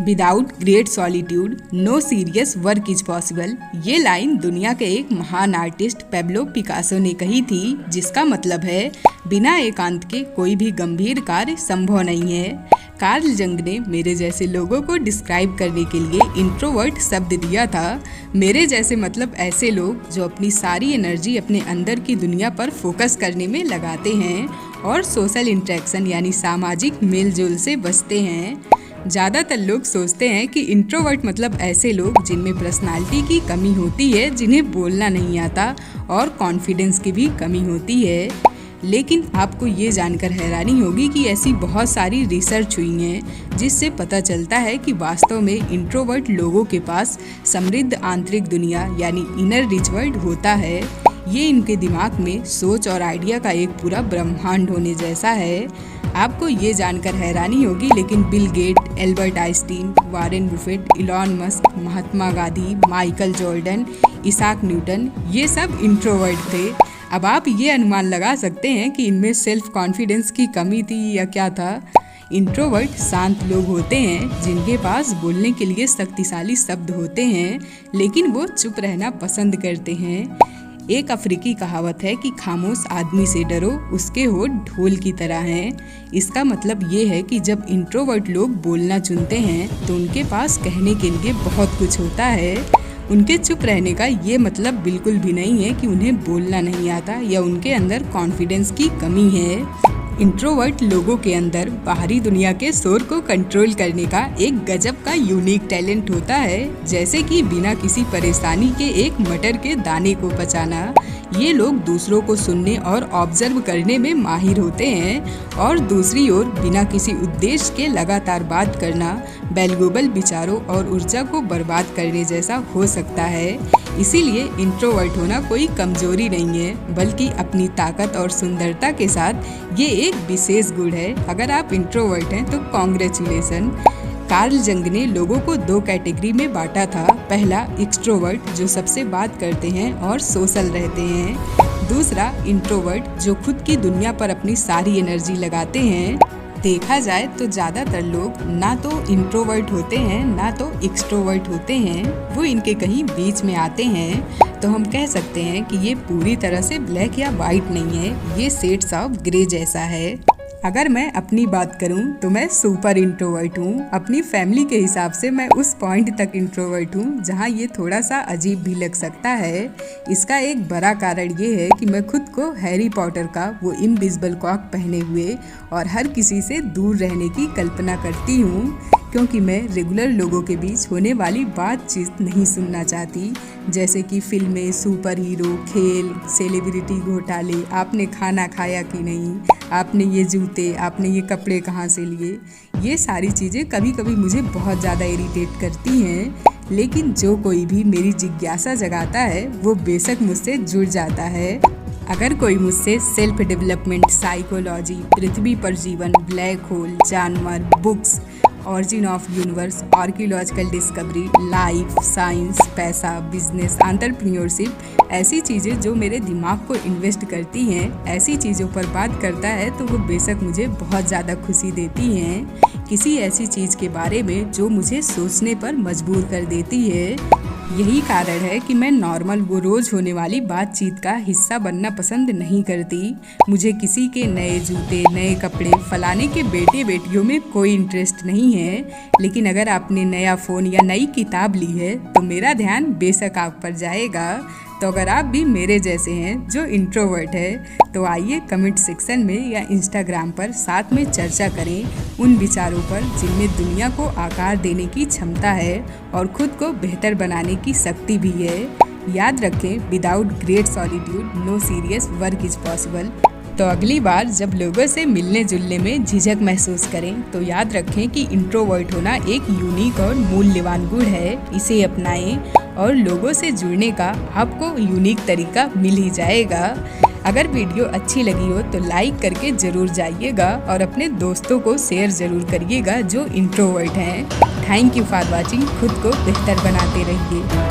Without great solitude no serious work is possible. ये line दुनिया के एक महान आर्टिस्ट पेब्लो पिकासो ने कही थी, जिसका मतलब है बिना एकांत के कोई भी गंभीर कार्य संभव नहीं है। कार्ल जंग ने मेरे जैसे लोगों को डिस्क्राइब करने के लिए इंट्रोवर्ट शब्द दिया था। मेरे जैसे मतलब ऐसे लोग जो अपनी सारी एनर्जी अपने अंदर की दुनिया पर फोकस करने में लगाते हैं और सोशल इंटरेक्शन यानी सामाजिक मेलजोल से बचते हैं। ज़्यादातर लोग सोचते हैं कि इंट्रोवर्ट मतलब ऐसे लोग जिनमें पर्सनालिटी की कमी होती है, जिन्हें बोलना नहीं आता और कॉन्फिडेंस की भी कमी होती है। लेकिन आपको ये जानकर हैरानी होगी कि ऐसी बहुत सारी रिसर्च हुई हैं जिससे पता चलता है कि वास्तव में इंट्रोवर्ट लोगों के पास समृद्ध आंतरिक दुनिया यानी इनर रिच वर्ल्ड होता है। ये इनके दिमाग में सोच और आइडिया का एक पूरा ब्रह्मांड होने जैसा है। आपको ये जानकर हैरानी होगी, लेकिन Bill Gate, Albert Einstein, Warren Buffett, Elon Musk, Mahatma Gandhi, Michael Jordan, Isaac Newton, ये सब इंट्रोवर्ट थे। अब आप ये अनुमान लगा सकते हैं कि इनमें सेल्फ कॉन्फिडेंस की कमी थी या क्या था। इंट्रोवर्ट शांत लोग होते हैं जिनके पास बोलने के लिए शक्तिशाली शब्द होते हैं, लेकिन वो चुप रहना पसंद करते हैं। एक अफ्रीकी कहावत है कि खामोश आदमी से डरो, उसके होठ ढोल की तरह हैं। इसका मतलब ये है कि जब इंट्रोवर्ट लोग बोलना चुनते हैं तो उनके पास कहने के लिए बहुत कुछ होता है। उनके चुप रहने का ये मतलब बिल्कुल भी नहीं है कि उन्हें बोलना नहीं आता या उनके अंदर कॉन्फिडेंस की कमी है। इंट्रोवर्ट लोगों के अंदर बाहरी दुनिया के शोर को कंट्रोल करने का एक गजब का यूनिक टैलेंट होता है, जैसे कि बिना किसी परेशानी के एक मटर के दाने को पचाना। ये लोग दूसरों को सुनने और ऑब्जर्व करने में माहिर होते हैं और दूसरी ओर बिना किसी उद्देश्य के लगातार बात करना बेलगोबल विचारों और ऊर्जा को बर्बाद करने जैसा हो सकता है। इसीलिए इंट्रोवर्ट होना कोई कमजोरी नहीं है, बल्कि अपनी ताकत और सुंदरता के साथ ये एक विशेष गुण है। अगर आप इंट्रोवर्ट हैं तो कॉन्ग्रेचुलेसन। कार्ल जंग ने लोगों को दो कैटेगरी में बांटा था। पहला एक्सट्रोवर्ट जो सबसे बात करते हैं और सोशल रहते हैं। दूसरा इंट्रोवर्ट जो खुद की दुनिया पर अपनी सारी एनर्जी लगाते हैं। देखा जाए तो ज़्यादातर लोग ना तो इंट्रोवर्ट होते हैं ना तो एक्सट्रोवर्ट होते हैं, वो इनके कहीं बीच में आते हैं। तो हम कह सकते हैं कि ये पूरी तरह से ब्लैक या वाइट नहीं है, ये शेड्स ऑफ ग्रे जैसा है। अगर मैं अपनी बात करूं तो मैं सुपर इंट्रोवर्ट हूं। अपनी फैमिली के हिसाब से मैं उस पॉइंट तक इंट्रोवर्ट हूं जहां ये थोड़ा सा अजीब भी लग सकता है। इसका एक बड़ा कारण ये है कि मैं खुद को हैरी पॉटर का वो इनविजिबल कॉक पहने हुए और हर किसी से दूर रहने की कल्पना करती हूँ, क्योंकि मैं रेगुलर लोगों के बीच होने वाली बातचीत नहीं सुनना चाहती, जैसे कि फिल्में, सुपर हीरो, खेल, सेलिब्रिटी घोटाले, आपने खाना खाया कि नहीं, आपने ये जूते, आपने ये कपड़े कहाँ से लिए। ये सारी चीज़ें कभी कभी मुझे बहुत ज़्यादा इरिटेट करती हैं, लेकिन जो कोई भी मेरी जिज्ञासा जगाता है वो बेशक मुझसे जुड़ जाता है। अगर कोई मुझसे सेल्फ डेवलपमेंट, साइकोलॉजी, पृथ्वी पर जीवन, ब्लैक होल, जानवर, books, origin of universe, archaeological discovery, life, science, पैसा, बिजनेस, एंटरप्रेन्योरशिप, ऐसी चीज़ें जो मेरे दिमाग को इन्वेस्ट करती हैं, ऐसी चीज़ों पर बात करता है तो वो बेशक मुझे बहुत ज़्यादा खुशी देती हैं। किसी ऐसी चीज़ के बारे में जो मुझे सोचने पर मजबूर कर देती है। यही कारण है कि मैं नॉर्मल वो रोज़ होने वाली बातचीत का हिस्सा बनना पसंद नहीं करती। मुझे किसी के नए जूते, नए कपड़े, फलाने के बेटे बेटियों में कोई इंटरेस्ट नहीं है। लेकिन अगर आपने नया फ़ोन या नई किताब ली है तो मेरा ध्यान बेशक आप पर जाएगा। तो अगर आप भी मेरे जैसे हैं जो इंट्रोवर्ट है तो आइए कमेंट सेक्शन में या इंस्टाग्राम पर साथ में चर्चा करें उन विचारों पर जिनमें दुनिया को आकार देने की क्षमता है और खुद को बेहतर बनाने की शक्ति भी है। याद रखें, without great solitude no serious work is possible. तो अगली बार जब लोगों से मिलने जुलने में झिझक महसूस करें तो याद रखें कि इंट्रोवर्ट होना एक यूनिक और मूल्यवान गुण है। इसे अपनाएं और लोगों से जुड़ने का आपको यूनिक तरीका मिल ही जाएगा। अगर वीडियो अच्छी लगी हो तो लाइक करके ज़रूर जाइएगा और अपने दोस्तों को शेयर ज़रूर करिएगा जो इंट्रोवर्ट हैं। Thank you for watching. खुद को बेहतर बनाते रहिए।